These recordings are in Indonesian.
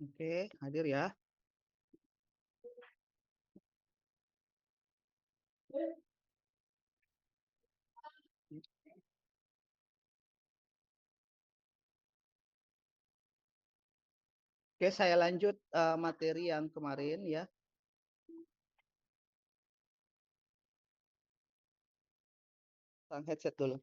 Oke, hadir ya. Oke, saya lanjut materi yang kemarin ya. Pasang headset dulu.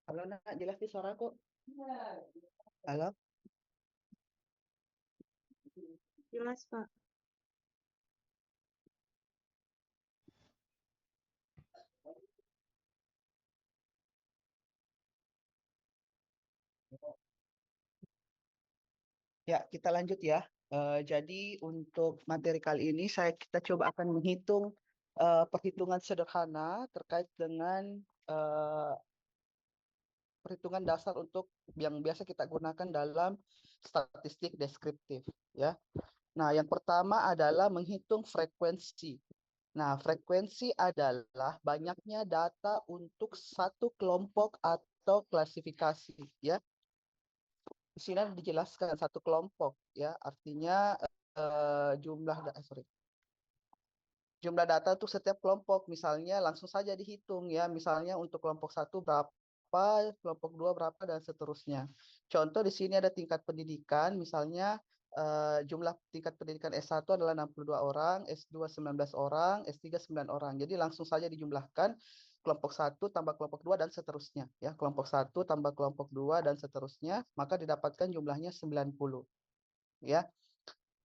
Halo, Nak, jelas di suaraku? Halo? Jelas, Pak. Ya, kita lanjut ya. Jadi untuk materi kali ini kita coba akan menghitung perhitungan sederhana terkait dengan eh, perhitungan dasar untuk yang biasa kita gunakan dalam statistik deskriptif ya. Nah, yang pertama adalah menghitung frekuensi. Nah, frekuensi adalah banyaknya data untuk satu kelompok atau klasifikasi ya. Di sini dijelaskan satu kelompok ya, artinya jumlah data untuk setiap kelompok. Misalnya langsung saja dihitung ya, misalnya untuk kelompok satu berapa, kelompok dua berapa dan seterusnya. Contoh di sini ada tingkat pendidikan, misalnya jumlah tingkat pendidikan S1 adalah 62 orang, S2 19 orang, S3 9 orang. Jadi langsung saja dijumlahkan kelompok satu tambah kelompok dua dan seterusnya ya. Kelompok satu tambah kelompok dua dan seterusnya, maka didapatkan jumlahnya 90 ya.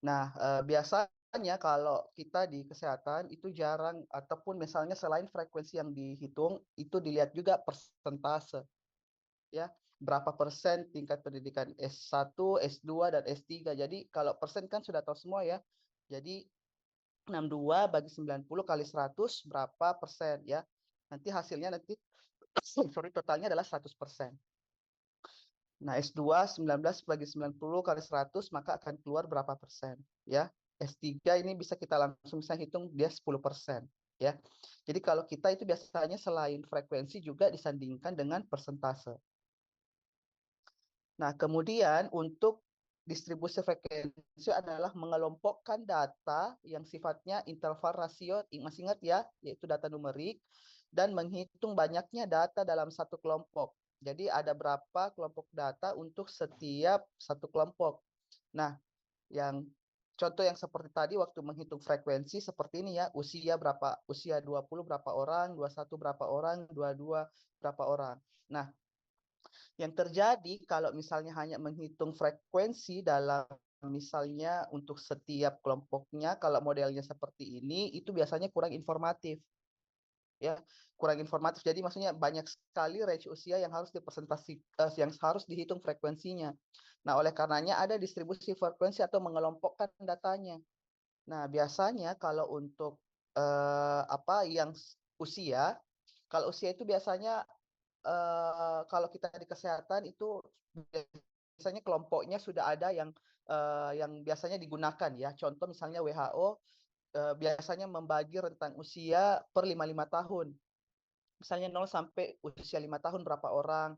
Nah, biasanya kalau kita di kesehatan itu jarang ataupun misalnya selain frekuensi yang dihitung itu dilihat juga persentase ya. Berapa persen tingkat pendidikan S1, S2 dan S3. Jadi kalau persen kan sudah tahu semua ya. Jadi 62 bagi 90 kali 100 berapa persen ya. Nanti hasilnya nanti sorry totalnya adalah 100%. Nah, S2 19 bagi 90 kali 100 maka akan keluar berapa persen ya. S3 ini bisa kita langsung bisa hitung dia 10% ya. Jadi kalau kita itu biasanya selain frekuensi juga disandingkan dengan persentase. Nah, kemudian untuk distribusi frekuensi adalah mengelompokkan data yang sifatnya interval rasio, masih ingat ya, yaitu data numerik, dan menghitung banyaknya data dalam satu kelompok. Jadi ada berapa kelompok data untuk setiap satu kelompok. Nah, yang contoh yang seperti tadi waktu menghitung frekuensi seperti ini ya, usia berapa, usia 20 berapa orang, 21 berapa orang, 22 berapa orang. Nah, yang terjadi kalau misalnya hanya menghitung frekuensi dalam misalnya untuk setiap kelompoknya, kalau modelnya seperti ini, itu biasanya kurang informatif. Ya, kurang informatif. Jadi maksudnya banyak sekali range usia yang harus yang harus dihitung frekuensinya. Nah, oleh karenanya ada distribusi frekuensi atau mengelompokkan datanya. Nah, biasanya kalau untuk apa yang usia, kalau usia itu biasanya kalau kita di kesehatan itu biasanya kelompoknya sudah ada yang biasanya digunakan ya. Contoh misalnya WHO biasanya membagi rentang usia per 55 tahun. Misalnya 0 sampai usia 5 tahun berapa orang,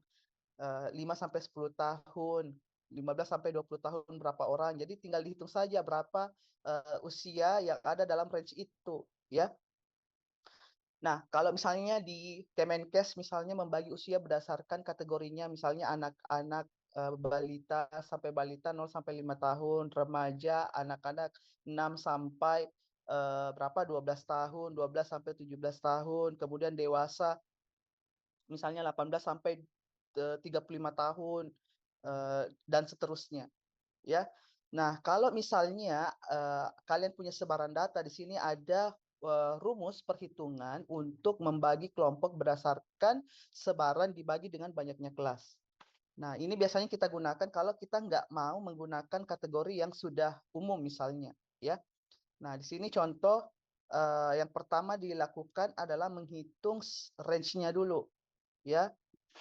5 sampai 10 tahun, 15 sampai 20 tahun berapa orang. Jadi tinggal dihitung saja berapa usia yang ada dalam range itu ya. Nah, kalau misalnya di Kemenkes misalnya membagi usia berdasarkan kategorinya, misalnya anak-anak balita sampai balita 0 sampai 5 tahun, remaja, anak-anak 6 sampai berapa 12 tahun, 12 sampai 17 tahun, kemudian dewasa misalnya 18 sampai 35 tahun dan seterusnya, ya. Nah, kalau misalnya kalian punya sebaran data, di sini ada rumus perhitungan untuk membagi kelompok berdasarkan sebaran dibagi dengan banyaknya kelas. Nah, ini biasanya kita gunakan kalau kita nggak mau menggunakan kategori yang sudah umum misalnya, ya. Nah, di sini contoh yang pertama dilakukan adalah menghitung range-nya dulu, ya.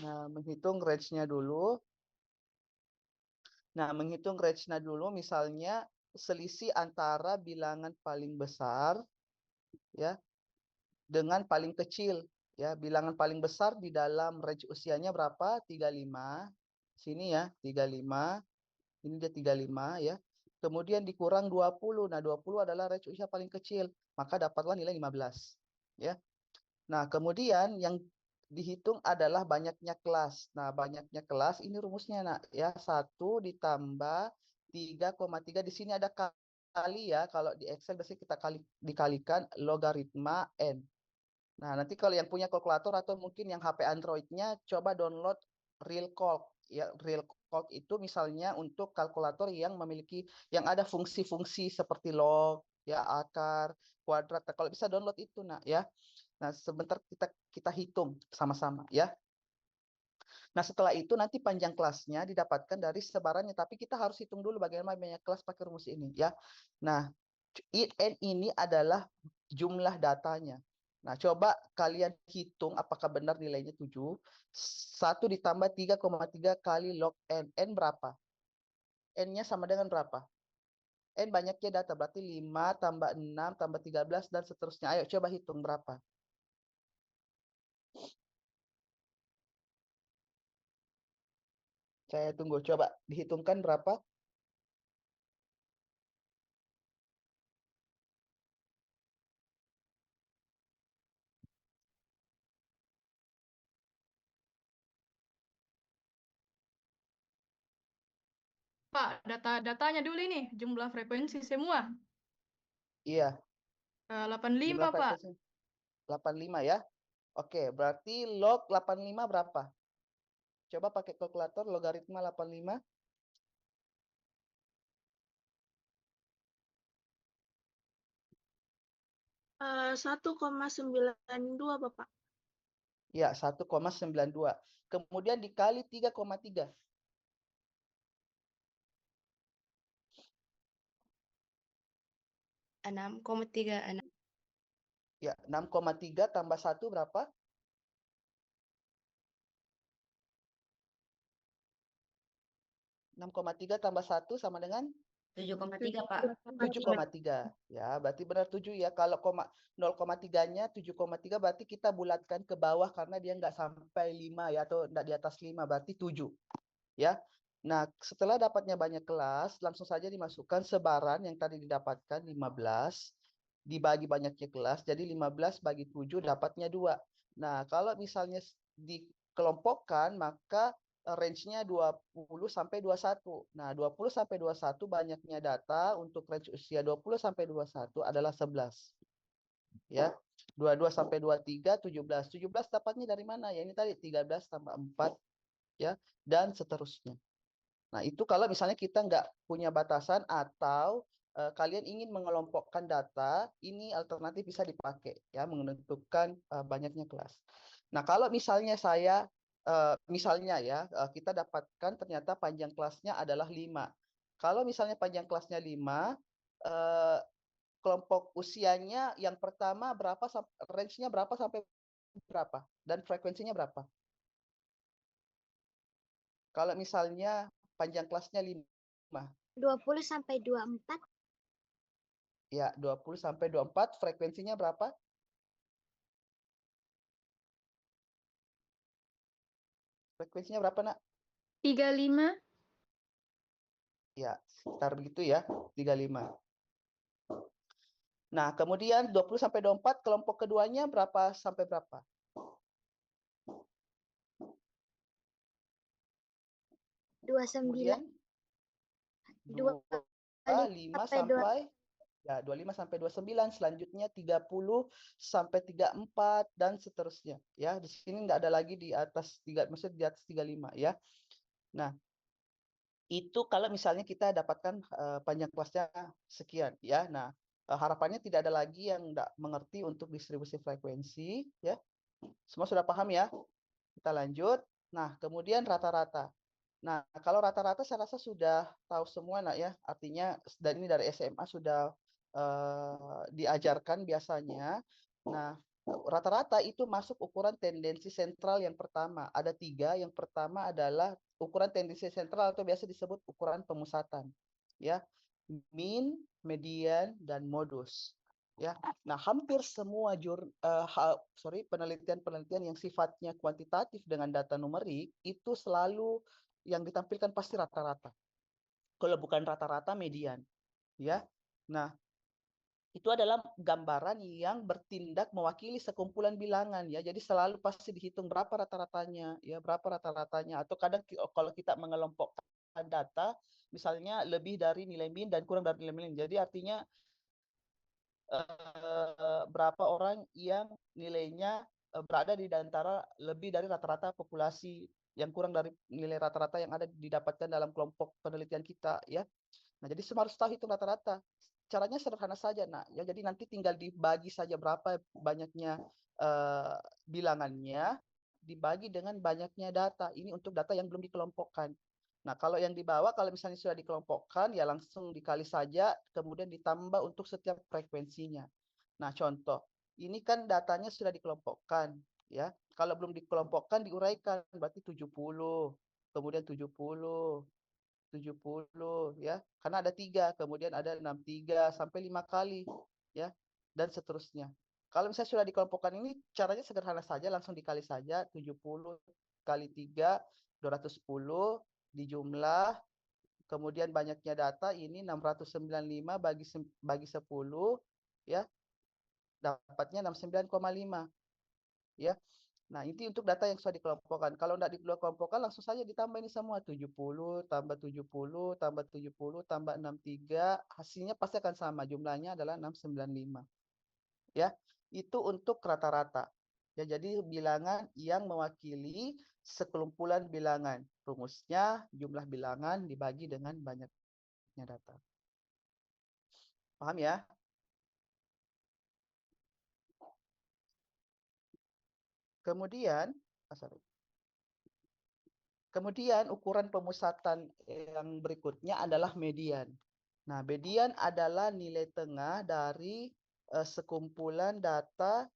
Nah, menghitung range-nya dulu. Nah, menghitung range-nya dulu misalnya selisih antara bilangan paling besar, ya, dengan paling kecil, ya. Bilangan paling besar di dalam range usianya berapa? 35. Sini ya, 35. Ini dia 35, ya. Kemudian dikurang 20. Nah, 20 adalah range usia paling kecil, maka dapatlah nilai 15, ya. Nah, kemudian yang dihitung adalah banyaknya kelas. Nah, banyaknya kelas ini rumusnya, nak, ya. 1 ditambah 3,3. Di sini ada kali, ya. Kalau di Excel biasanya kita dikalikan logaritma N. Nah, nanti kalau yang punya kalkulator atau mungkin yang HP Android-nya, coba download RealCalc. Ya, RealCalc itu misalnya untuk kalkulator yang memiliki, yang ada fungsi-fungsi seperti log, ya, akar, kuadrat. Nah, kalau bisa download itu, nak, ya. Nah, sebentar kita hitung sama-sama, ya. Nah, setelah itu nanti panjang kelasnya didapatkan dari sebarannya, tapi kita harus hitung dulu bagaimana banyak kelas pakai rumus ini, ya. Nah, N ini adalah jumlah datanya. Nah, coba kalian hitung apakah benar nilainya 7. 1 ditambah 3,3 kali log N. N berapa? N-nya sama dengan berapa? N banyaknya data, berarti 5 tambah 6 tambah 13 dan seterusnya. Ayo coba hitung berapa. Saya tunggu, coba dihitungkan berapa? Pak, data-datanya dulu ini, jumlah frekuensi semua. Iya, 85, jumlah Pak. frekuensi 85, ya. Oke, berarti log 85 berapa? Coba pakai kalkulator logaritma 85. 1,92 Bapak. Ya, 1,92. Kemudian dikali 3,3. 6,36. Ya, 6,3 tambah 1 berapa? 6,3 tambah 1 sama dengan 7,3 Pak. 7,3. Ya, berarti benar 7, ya. Kalau 0,3-nya 7,3 berarti kita bulatkan ke bawah karena dia nggak sampai 5, ya, atau nggak di atas 5, berarti 7. Ya. Nah, setelah dapatnya banyak kelas, langsung saja dimasukkan sebaran yang tadi didapatkan 15 dibagi banyaknya kelas, jadi 15 bagi 7 dapatnya 2. Nah, kalau misalnya dikelompokkan, maka range-nya 20 sampai 21. Nah, 20 sampai 21 banyaknya data untuk range usia 20 sampai 21 adalah 11. Ya. 22 sampai 23 17. 17 dapatnya dari mana? Ya, ini tadi 13 tambah 4, ya, dan seterusnya. Nah, itu kalau misalnya kita nggak punya batasan atau kalian ingin mengelompokkan data, ini alternatif bisa dipakai, ya, menentukan banyaknya kelas. Nah, kalau misalnya misalnya, ya, kita dapatkan ternyata panjang kelasnya adalah 5. Kalau misalnya panjang kelasnya 5, kelompok usianya yang pertama berapa, range-nya berapa sampai berapa, dan frekuensinya berapa? Kalau misalnya panjang kelasnya 5. 20 sampai 24. Ya, 20 sampai 24, frekuensinya berapa? Frekuensinya berapa, nak? 35. Ya, sekitar begitu, ya, 35. Nah, kemudian 20 sampai 24, kelompok keduanya berapa sampai berapa? 29. Kemudian 25 sampai Ya, 25 sampai 29, selanjutnya 30 sampai 34 dan seterusnya. Ya, di sini enggak ada lagi di atas 3, maksudnya di atas 35 ya. Nah, itu kalau misalnya kita dapatkan panjang kelasnya sekian ya. Nah, harapannya tidak ada lagi yang enggak mengerti untuk distribusi frekuensi ya. Semua sudah paham ya? Kita lanjut. Nah, kemudian rata-rata. Nah, kalau rata-rata saya rasa sudah tahu semua nak ya. Artinya dan ini dari SMA sudah diajarkan biasanya. Nah, rata-rata itu masuk ukuran tendensi sentral yang pertama. Ada 3. Yang pertama adalah ukuran tendensi sentral atau biasa disebut ukuran pemusatan. Ya, mean, median, dan modus. Ya, nah hampir semua penelitian-penelitian yang sifatnya kuantitatif dengan data numerik itu selalu yang ditampilkan pasti rata-rata. Kalau bukan rata-rata, median. Ya, nah itu adalah gambaran yang bertindak mewakili sekumpulan bilangan ya. Jadi selalu pasti dihitung berapa rata-ratanya ya, berapa rata-ratanya. Atau kadang kalau kita mengelompokkan data, misalnya lebih dari nilai min dan kurang dari nilai min. Jadi artinya berapa orang yang nilainya berada di antara lebih dari rata-rata populasi yang kurang dari nilai rata-rata yang ada didapatkan dalam kelompok penelitian kita ya. Nah, jadi semua harus tahu hitung rata-rata. Caranya sederhana saja, nak. Ya, jadi nanti tinggal dibagi saja berapa banyaknya bilangannya dibagi dengan banyaknya data. Ini untuk data yang belum dikelompokkan. Nah, kalau yang dibawa, kalau misalnya sudah dikelompokkan, ya langsung dikali saja, kemudian ditambah untuk setiap frekuensinya. Nah, contoh, ini kan datanya sudah dikelompokkan, ya. Kalau belum dikelompokkan, diuraikan, berarti 70, kemudian 70, ya. Karena ada 3, kemudian ada 63, sampai 5 kali, ya, dan seterusnya. Kalau misalnya sudah dikelompokkan ini, caranya sederhana saja, langsung dikali saja, 70 kali 3, 210, dijumlah, kemudian banyaknya data ini 695 bagi 10 ya, dapatnya 69,5 ya. Nah, ini untuk data yang sudah dikelompokkan. Kalau tidak dikelompokkan langsung saja ditambah ini semua 70 tambah 70 tambah 70 tambah 63, hasilnya pasti akan sama, jumlahnya adalah 695. Ya, itu untuk rata-rata. Ya, jadi bilangan yang mewakili sekelumpulan bilangan. Rumusnya jumlah bilangan dibagi dengan banyaknya data. Paham ya? Kemudian ukuran pemusatan yang berikutnya adalah median. Nah, median adalah nilai tengah dari sekumpulan data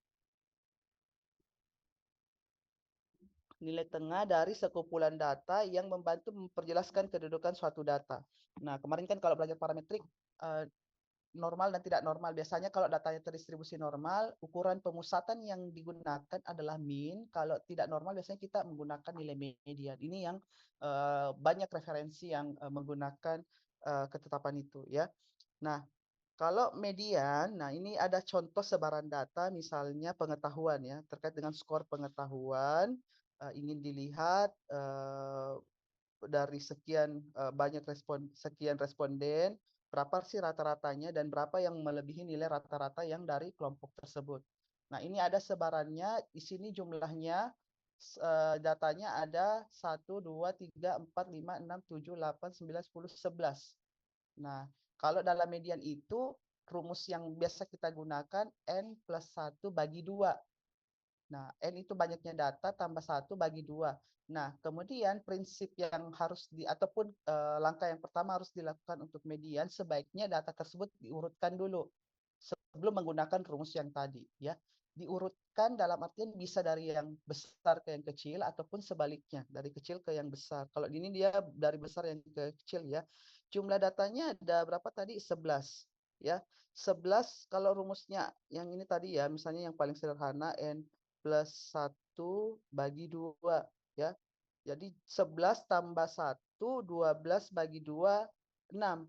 yang membantu memperjelaskan kedudukan suatu data. Nah, kemarin kan kalau belajar parametrik normal dan tidak normal. Biasanya kalau datanya terdistribusi normal, ukuran pemusatan yang digunakan adalah mean. Kalau tidak normal, biasanya kita menggunakan nilai median. Ini yang banyak referensi yang menggunakan ketetapan itu ya. Nah, kalau median, nah ini ada contoh sebaran data, misalnya pengetahuan ya, terkait dengan skor pengetahuan, ingin dilihat dari sekian responden, berapa sih rata-ratanya dan berapa yang melebihi nilai rata-rata yang dari kelompok tersebut. Nah, ini ada sebarannya, di sini jumlahnya datanya ada 1, 2, 3, 4, 5, 6, 7, 8, 9, 10, 11. Nah, kalau dalam median itu rumus yang biasa kita gunakan N plus 1 bagi 2. Nah, N itu banyaknya data tambah 1 bagi 2. Nah, kemudian prinsip yang harus ataupun langkah yang pertama harus dilakukan untuk median, sebaiknya data tersebut diurutkan dulu sebelum menggunakan rumus yang tadi ya. Diurutkan dalam artian bisa dari yang besar ke yang kecil ataupun sebaliknya, dari kecil ke yang besar. Kalau ini dia dari besar yang ke kecil ya. Jumlah datanya ada berapa tadi? 11 ya. 11 kalau rumusnya yang ini tadi ya, misalnya yang paling sederhana N plus 1 bagi 2 ya. Jadi 11 tambah 1, 12 bagi 2, 6.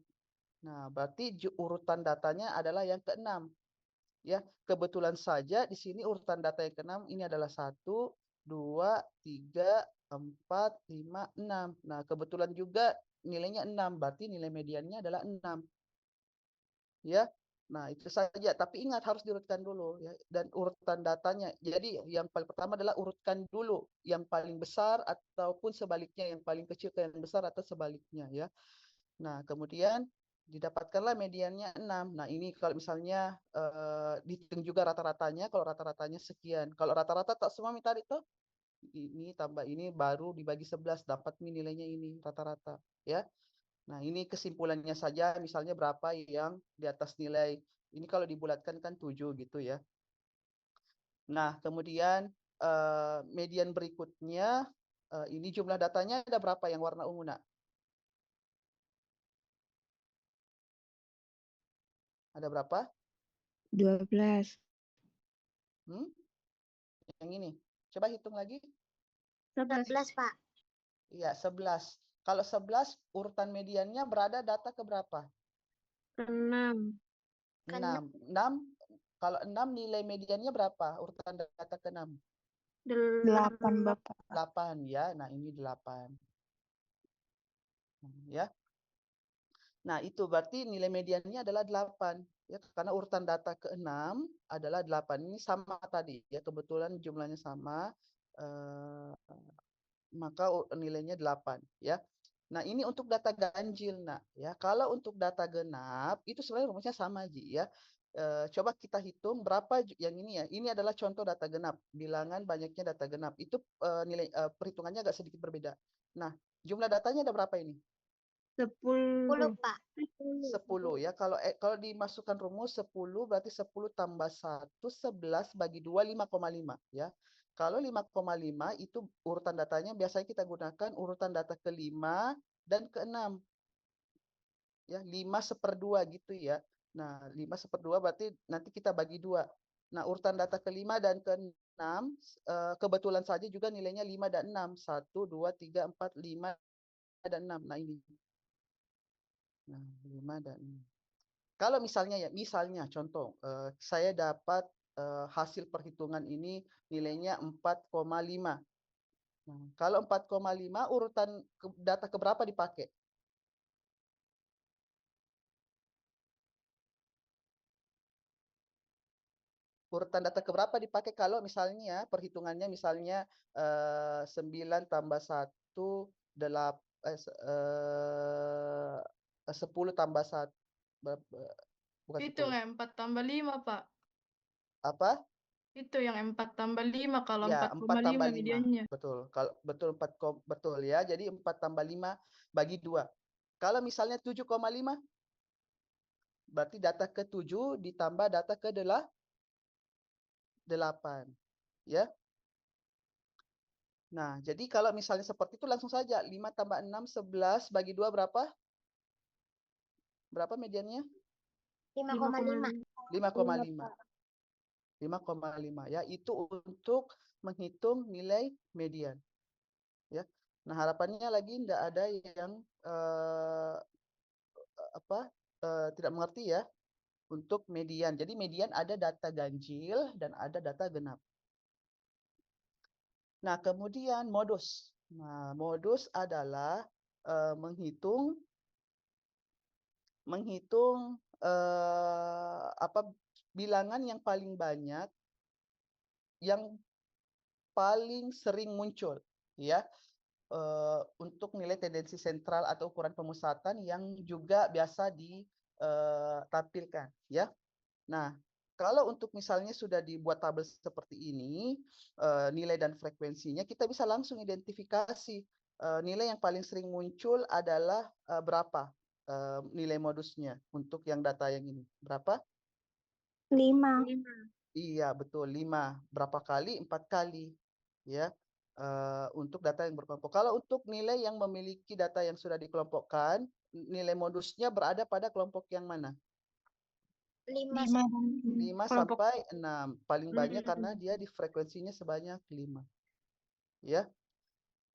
Nah, berarti urutan datanya adalah yang ke-6. Ya, kebetulan saja di sini urutan data yang ke-6 ini adalah 1, 2, 3, 4, 5, 6. Nah, kebetulan juga nilainya 6, berarti nilai mediannya adalah 6. Ya. Nah, itu saja. Tapi ingat harus diurutkan dulu ya. Dan urutan datanya. Jadi yang paling pertama adalah urutkan dulu yang paling besar ataupun sebaliknya, yang paling kecil ke yang besar atau sebaliknya ya. Nah, kemudian didapatkanlah mediannya 6. Nah, ini kalau misalnya dihitung juga rata-ratanya, kalau rata-ratanya sekian. Kalau rata-rata tak semua minta itu ini tambah ini baru dibagi 11 dapat nilainya ini rata-rata ya. Nah, ini kesimpulannya saja, misalnya berapa yang di atas nilai. Ini kalau dibulatkan kan 7 gitu ya. Nah, kemudian median berikutnya, ini jumlah datanya ada berapa yang warna ungu, Nak? Ada berapa? 12. Hmm? Yang ini. Coba hitung lagi. 11, Pak. Iya, 11. Kalau 11, urutan mediannya berada data ke berapa? 6. 6. 6. Kalau 6 nilai mediannya berapa? Urutan data ke 6. 8, Bapak. 8 ya. Nah, ini 8. Ya. Nah, itu berarti nilai mediannya adalah 8 ya, karena urutan data ke-6 adalah 8. Ini sama tadi ya, kebetulan jumlahnya sama. Maka nilainya 8 ya. Nah, ini untuk data ganjil, Nak ya. Kalau untuk data genap itu sebenarnya rumusnya sama, Ji ya. Coba kita hitung berapa yang ini ya. Ini adalah contoh data genap, bilangan banyaknya data genap. Itu nilai perhitungannya agak sedikit berbeda. Nah, jumlah datanya ada berapa ini? 10, Pak. 10 ya. Kalau dimasukkan rumus 10 berarti 10 tambah 1 11 bagi 2 5,5 ya. Kalau 5,5 itu urutan datanya biasanya kita gunakan urutan data ke-5 dan ke-6. Ya, 5/2 gitu ya. Nah, 5/2 berarti nanti kita bagi 2. Nah, urutan data ke-5 dan ke-6 kebetulan saja juga nilainya 5 dan 6. 1 2 3 4 5 dan 6. Nah, ini. Nah, 5 dan 6. Kalau misalnya contoh, saya dapat hasil perhitungan ini nilainya 4,5. Nah, kalau 4,5 urutan data keberapa dipakai? Urutan data keberapa dipakai kalau misalnya perhitungannya misalnya 9 tambah 1 10 tambah 1 bukan Itu 10. yang 4 tambah 5, Pak. Apa? Itu yang 4 tambah 5 kalau Ya, 4 tambah 4,5 5. mediannya. Betul. Kalau betul betul ya. Jadi 4 tambah 5 bagi 2. Kalau misalnya 7,5 berarti data ke-7 ditambah data ke-8 ya. Nah, jadi kalau misalnya seperti itu langsung saja 5 tambah 6 11 bagi 2 berapa? Berapa mediannya? 5,5. 5,5. 5,5 ya. Itu untuk menghitung nilai median. Ya. Nah, harapannya lagi tidak ada yang tidak mengerti ya untuk median. Jadi median ada data ganjil dan ada data genap. Nah, kemudian modus. Nah, modus adalah menghitung bilangan yang paling banyak yang paling sering muncul ya. Untuk nilai tendensi sentral atau ukuran pemusatan yang juga biasa ditampilkan ya. Nah, kalau untuk misalnya sudah dibuat tabel seperti ini, nilai dan frekuensinya kita bisa langsung identifikasi nilai yang paling sering muncul adalah berapa nilai modusnya untuk yang data yang ini. Berapa? 5. Iya, betul 5. Berapa kali? 4 kali. Ya. Untuk data yang berkelompok. Kalau untuk nilai yang memiliki data yang sudah dikelompokkan, nilai modusnya berada pada kelompok yang mana? 5. 5 Kelompok. sampai 6. Paling banyak karena dia di frekuensinya sebanyak 5. Ya.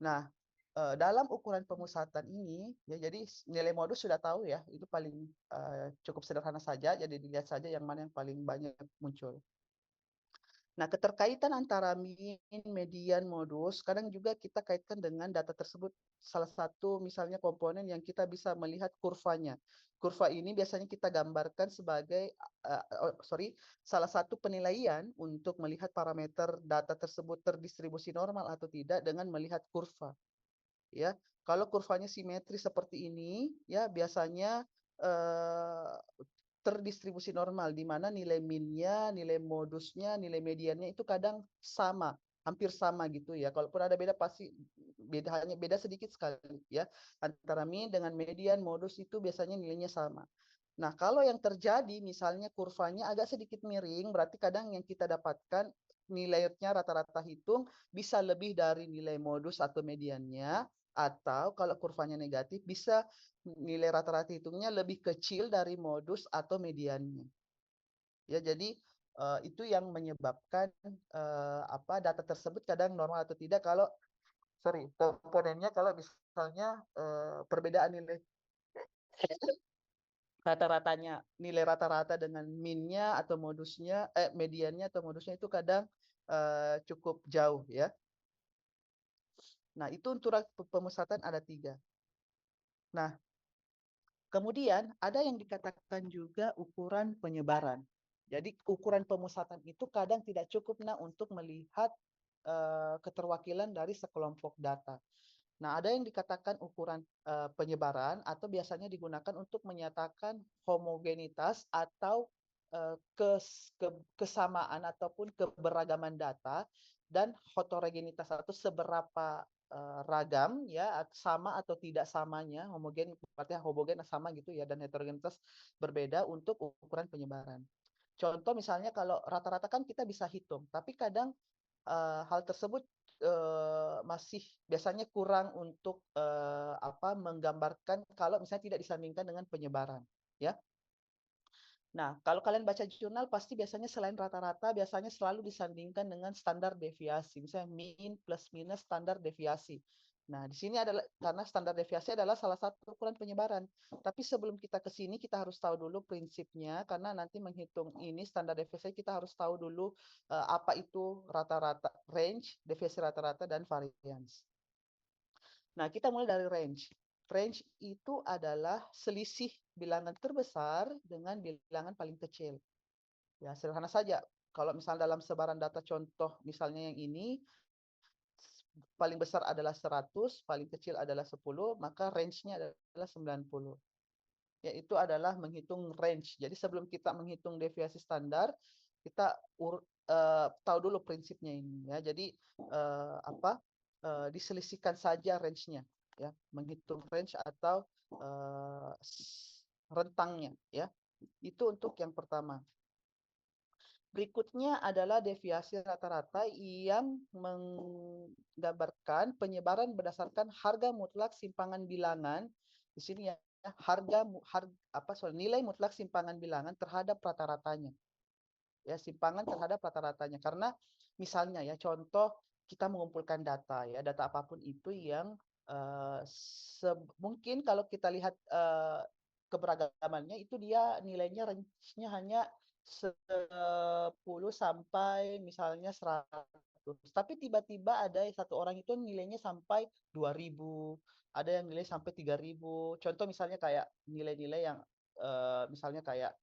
Nah, dalam ukuran pemusatan ini, ya jadi nilai modus sudah tahu ya, itu paling cukup sederhana saja, jadi dilihat saja yang mana yang paling banyak muncul. Nah, keterkaitan antara mean, median, modus, kadang juga kita kaitkan dengan data tersebut. Salah satu misalnya komponen yang kita bisa melihat kurvanya. Kurva ini biasanya kita gambarkan sebagai, salah satu penilaian untuk melihat parameter data tersebut terdistribusi normal atau tidak dengan melihat kurva. Ya, kalau kurvanya simetris seperti ini, ya biasanya terdistribusi normal, di mana nilai minnya, nilai modusnya, nilai mediannya itu kadang sama, hampir sama gitu ya. Kalaupun ada beda pasti hanya beda sedikit sekali ya. Antara mean dengan median, modus itu biasanya nilainya sama. Nah, kalau yang terjadi misalnya kurvanya agak sedikit miring, berarti kadang yang kita dapatkan nilainya rata-rata hitung bisa lebih dari nilai modus atau mediannya, atau kalau kurvanya negatif bisa nilai rata-rata hitungnya lebih kecil dari modus atau mediannya. Ya, jadi itu yang menyebabkan data tersebut kadang normal atau tidak kalau komponennya kalau misalnya perbedaan nilai rata-ratanya, nilai rata-rata dengan minnya atau modusnya, mediannya atau modusnya itu kadang cukup jauh ya. Nah, itu untuk pemusatan ada 3. Nah, kemudian ada yang dikatakan juga ukuran penyebaran. Jadi ukuran pemusatan itu kadang tidak cukup untuk melihat keterwakilan dari sekelompok data. Nah, ada yang dikatakan ukuran penyebaran atau biasanya digunakan untuk menyatakan homogenitas atau kesamaan ataupun keberagaman data dan heterogenitas atau seberapa ragam ya, sama atau tidak samanya, artinya homogen sama gitu ya, dan heterogenitas berbeda untuk ukuran penyebaran. Contoh misalnya kalau rata-rata kan kita bisa hitung, tapi kadang hal tersebut masih biasanya kurang untuk menggambarkan kalau misalnya tidak disandingkan dengan penyebaran ya. Nah, kalau kalian baca jurnal pasti biasanya selain rata-rata biasanya selalu disandingkan dengan standar deviasi, misalnya mean plus minus standar deviasi. Nah, di sini adalah karena standar deviasi adalah salah satu ukuran penyebaran. Tapi sebelum kita ke sini kita harus tahu dulu prinsipnya, karena nanti menghitung ini standar deviasi kita harus tahu dulu apa itu rata-rata, range, deviasi rata-rata dan variance. Nah, kita mulai dari range. Range itu adalah selisih bilangan terbesar dengan bilangan paling kecil. Ya, sederhana saja. Kalau misalnya dalam sebaran data contoh, misalnya yang ini, paling besar adalah 100, paling kecil adalah 10, maka range-nya adalah 90. Yaitu adalah menghitung range. Jadi sebelum kita menghitung deviasi standar, kita tahu dulu prinsipnya ini. Ya. Jadi diselisihkan saja range-nya. Ya, menghitung range atau rentangnya ya. Itu untuk yang pertama. Berikutnya adalah deviasi rata-rata yang menggambarkan penyebaran berdasarkan harga mutlak simpangan bilangan. Di sini ya, nilai mutlak simpangan bilangan terhadap rata-ratanya. Ya, simpangan terhadap rata-ratanya. Karena misalnya ya, contoh kita mengumpulkan data ya, data apapun itu yang mungkin kalau kita lihat keberagamannya itu dia nilainya range-nya hanya 10 sampai misalnya 100. Tapi tiba-tiba ada satu orang itu nilainya sampai 2000, ada yang nilai sampai 3000. Contoh misalnya kayak nilai-nilai yang misalnya kayak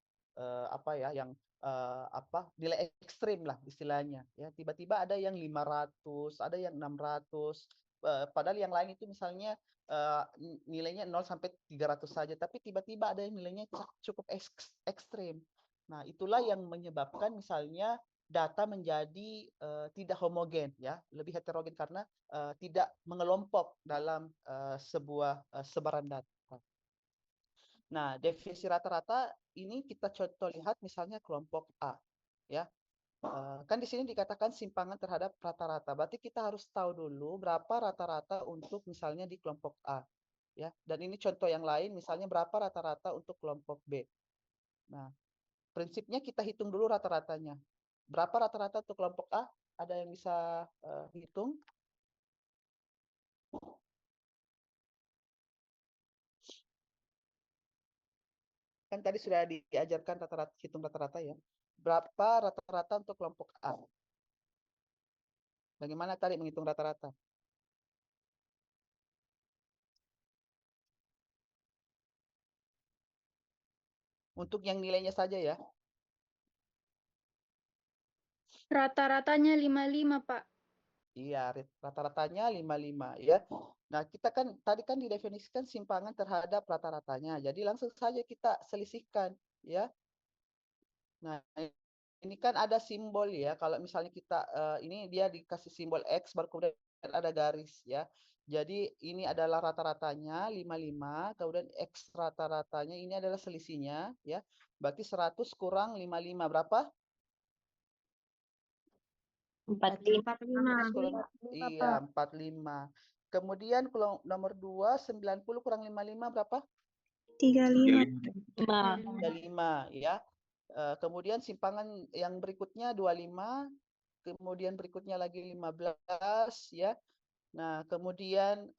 yang nilai ekstrim lah istilahnya ya. Tiba-tiba ada yang 500, ada yang 600. Padahal yang lain itu misalnya nilainya 0 sampai 300 saja, tapi tiba-tiba ada yang nilainya cukup ekstrim. Nah, itulah yang menyebabkan misalnya data menjadi tidak homogen ya, lebih heterogen karena tidak mengelompok dalam sebuah sebaran data. Nah, deviasi rata-rata ini kita contoh lihat misalnya kelompok A ya. Kan di sini dikatakan simpangan terhadap rata-rata. Berarti kita harus tahu dulu berapa rata-rata untuk misalnya di kelompok A ya. Dan ini contoh yang lain misalnya berapa rata-rata untuk kelompok B. Nah, prinsipnya kita hitung dulu rata-ratanya. Berapa rata-rata untuk kelompok A? Ada yang bisa hitung? Kan tadi sudah diajarkan rata-rata, hitung rata-rata ya. Berapa rata-rata untuk kelompok A? Bagaimana tadi menghitung rata-rata? Untuk yang nilainya saja ya. Rata-ratanya 55, Pak. Iya, rata-ratanya 55 ya. Nah, kita kan tadi kan didefinisikan simpangan terhadap rata-ratanya. Jadi langsung saja kita selisihkan ya. Nah, ini kan ada simbol ya. Kalau misalnya kita ini dia dikasih simbol X baru kemudian ada garis ya. Jadi ini adalah rata-ratanya 55, kemudian X rata-ratanya ini adalah selisihnya ya. Berarti 100 kurang 55 berapa? 45. Iya, 45. Kemudian kalau nomor 2, 90 kurang 55 berapa? 35. 35 ya. Kemudian simpangan yang berikutnya 25, kemudian berikutnya lagi 15 ya. Nah, kemudian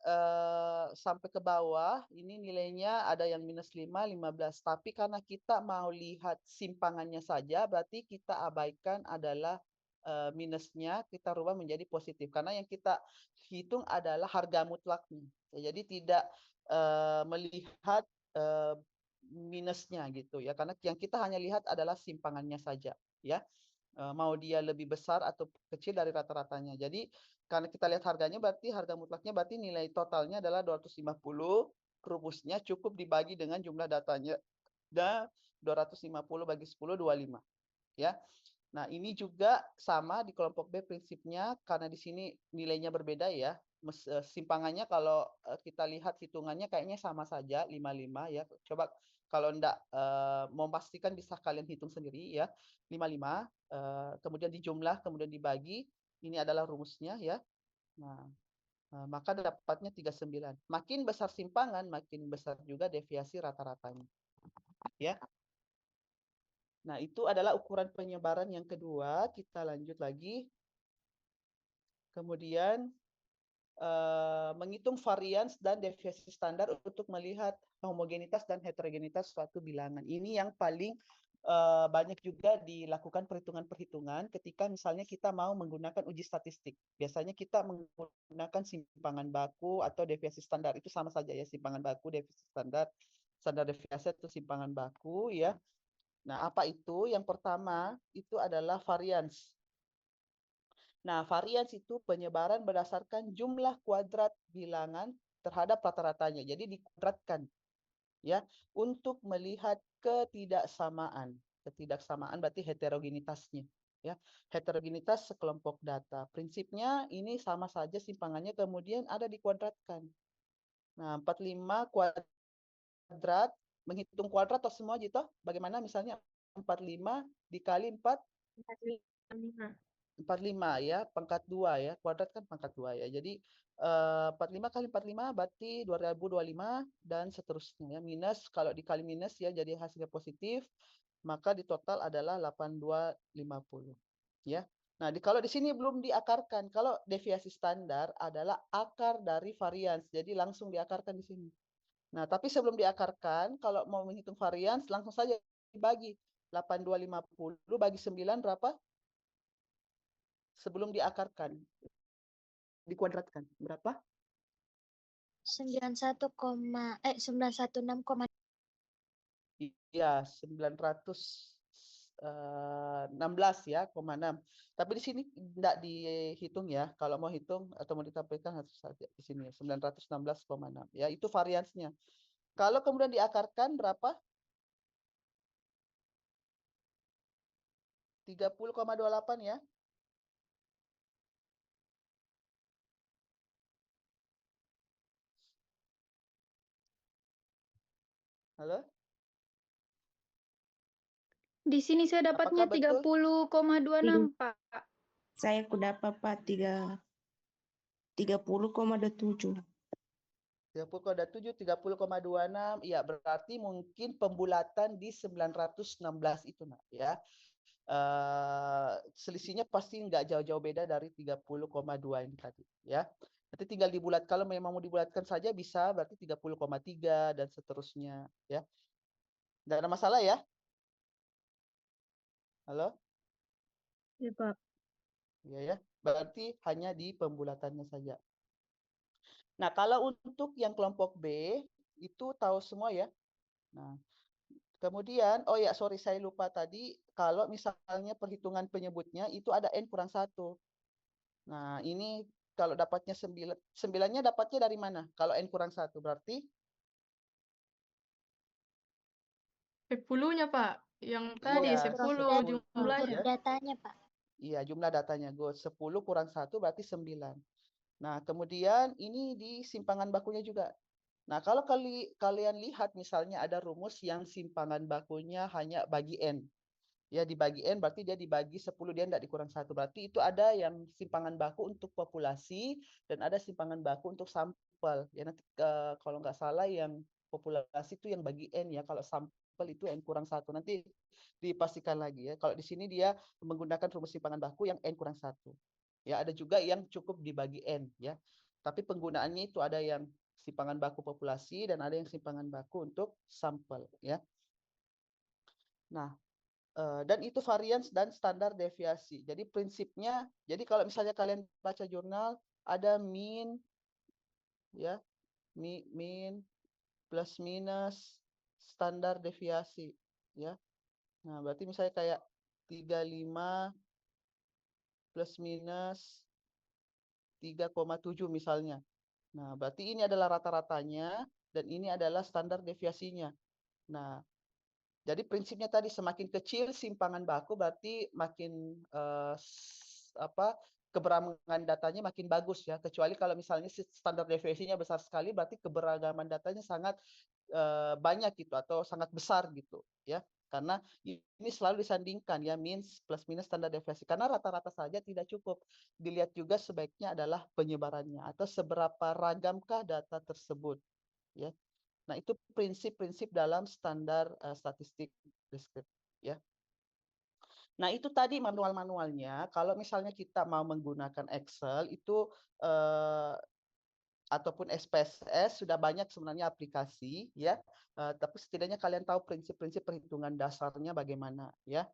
sampai ke bawah ini nilainya ada yang -5, 15. Tapi karena kita mau lihat simpangannya saja, berarti kita abaikan adalah minusnya, kita rubah menjadi positif. Karena yang kita hitung adalah harga mutlaknya. Jadi tidak melihat minusnya gitu ya. Karena yang kita hanya lihat adalah simpangannya saja ya. Mau dia lebih besar atau kecil dari rata-ratanya. Jadi karena kita lihat harganya berarti harga mutlaknya berarti nilai totalnya adalah 250, rumusnya cukup dibagi dengan jumlah datanya. Dan 250 bagi 10 25 ya. Nah, ini juga sama di kelompok B prinsipnya karena di sini nilainya berbeda ya. Simpangannya kalau kita lihat hitungannya kayaknya sama saja 55 ya. Coba kalau enggak mau pastikan bisa kalian hitung sendiri ya. 55 kemudian dijumlah kemudian dibagi, ini adalah rumusnya ya. Nah, maka dapatnya 39. Makin besar simpangan, makin besar juga deviasi rata-ratanya. Ya. Nah, itu adalah ukuran penyebaran yang kedua. Kita lanjut lagi. Kemudian menghitung varians dan deviasi standar untuk melihat homogenitas dan heterogenitas suatu bilangan. Ini yang paling banyak juga dilakukan perhitungan-perhitungan ketika misalnya kita mau menggunakan uji statistik. Biasanya kita menggunakan simpangan baku atau deviasi standar. Itu sama saja ya, simpangan baku, deviasi standar, standar deviasi atau simpangan baku ya. Nah, apa itu? Yang pertama itu adalah varians. Nah, varians itu penyebaran berdasarkan jumlah kuadrat bilangan terhadap rata-ratanya. Jadi dikuadratkan ya untuk melihat ketidaksamaan. Ketidaksamaan berarti heterogenitasnya ya. Heterogenitas sekelompok data. Prinsipnya ini sama saja simpangannya kemudian ada dikuadratkan. Nah, 45 kuadrat menghitung kuadrat atau semua gitu. Bagaimana misalnya 45 dikali 4 45 ya, pangkat 2 ya. Kuadrat kan pangkat 2 ya. Jadi 45 kali 45 berarti 2025 dan seterusnya ya. Minus kalau dikali minus ya jadi hasilnya positif, maka di total adalah 8250 ya. Nah, kalau di sini belum diakarkan. Kalau deviasi standar adalah akar dari varians. Jadi langsung diakarkan di sini. Nah, tapi sebelum diakarkan, kalau mau menghitung varians langsung saja dibagi. 8250 bagi 9 berapa? Sebelum diakarkan, dikuadratkan berapa? 916, Iya, 916 ya, 6. Tapi di sini tidak dihitung ya. Kalau mau hitung atau mau ditampilkan harus saja di sini 916,6 ya. Itu variansnya. Kalau kemudian diakarkan berapa? 30,28 ya. Halo? Di sini saya dapatnya Apakah betul? 30,26, Pak. Saya kudapat Pak 30,27. 30,27, 30,26. Iya, berarti mungkin pembulatan di 916 itu, Nak, ya. Selisihnya pasti nggak jauh-jauh beda dari 30,2 ini tadi ya. Nanti tinggal dibulat, kalau memang mau dibulatkan saja bisa berarti 30,3 dan seterusnya ya. Nggak ada masalah ya? Halo? Ya, Pak. Iya ya. berarti hanya di pembulatannya saja. Nah, kalau untuk yang kelompok B, itu tahu semua ya. Nah, kemudian, oh ya, sorry saya lupa tadi, kalau misalnya perhitungan penyebutnya itu ada N kurang 1. Nah, ini kalau dapatnya 9, 9-nya dapatnya dari mana? Kalau N kurang 1, berarti 10-nya, Pak. Yang Iya, tadi 10 10 jumlahnya. ya. datanya, Pak. Iya, jumlah datanya. Go 10 kurang 1 berarti 9. Nah, kemudian ini di simpangan bakunya juga. Nah, kalau kalian lihat misalnya ada rumus yang simpangan bakunya hanya bagi N. Ya, dibagi N berarti dia dibagi 10, dia tidak dikurang 1. Berarti itu ada yang simpangan baku untuk populasi dan ada simpangan baku untuk sampel. Ya, nanti kalau nggak salah yang populasi itu yang bagi N ya. Kalau sampel itu N kurang 1. Nanti dipastikan lagi ya. Kalau di sini dia menggunakan rumus simpangan baku yang N kurang 1. Ya, ada juga yang cukup dibagi N ya. Tapi penggunaannya itu ada yang simpangan baku populasi dan ada yang simpangan baku untuk sampel ya. Nah, dan itu varians dan standar deviasi. Jadi prinsipnya, jadi kalau misalnya kalian baca jurnal ada mean ya, mean plus minus standar deviasi ya. Nah, berarti misalnya kayak 35 plus minus 3,7 misalnya. Nah, berarti ini adalah rata-ratanya dan ini adalah standar deviasinya. Nah, jadi prinsipnya tadi semakin kecil simpangan baku berarti makin keberagaman datanya makin bagus ya. Kecuali kalau misalnya standar deviasinya besar sekali berarti keberagaman datanya sangat banyak gitu atau sangat besar gitu ya. Karena ini selalu disandingkan ya, mean plus minus standar deviasi. Karena rata-rata saja tidak cukup. Dilihat juga sebaiknya adalah penyebarannya atau seberapa ragamkah data tersebut ya. Nah, itu prinsip-prinsip dalam standar statistik deskriptif ya. Nah, itu tadi manual-manualnya. Kalau misalnya kita mau menggunakan Excel itu ataupun SPSS sudah banyak sebenarnya aplikasi ya. Tapi setidaknya kalian tahu prinsip-prinsip perhitungan dasarnya bagaimana ya.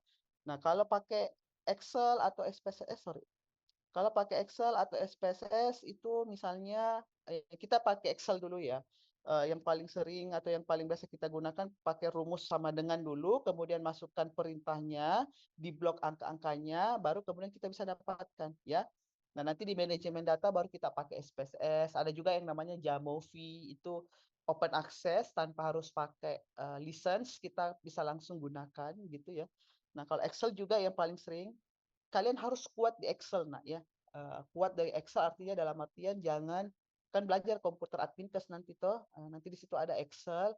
Nah, kalau pakai Excel atau SPSS, sorry. Kalau pakai Excel atau SPSS itu misalnya kita pakai Excel dulu ya. Yang paling sering atau yang paling biasa kita gunakan pakai rumus sama dengan dulu, kemudian masukkan perintahnya, di blok angka-angkanya, baru kemudian kita bisa dapatkan ya. Nah, nanti di manajemen data baru kita pakai SPSS. Ada juga yang namanya Jamovi, itu open access tanpa harus pakai license, kita bisa langsung gunakan gitu ya. Nah, kalau Excel juga yang paling sering kalian harus kuat di Excel nak ya. Kuat dari Excel artinya dalam artian jangan kan belajar komputer adminkes nanti toh, nanti di situ ada Excel,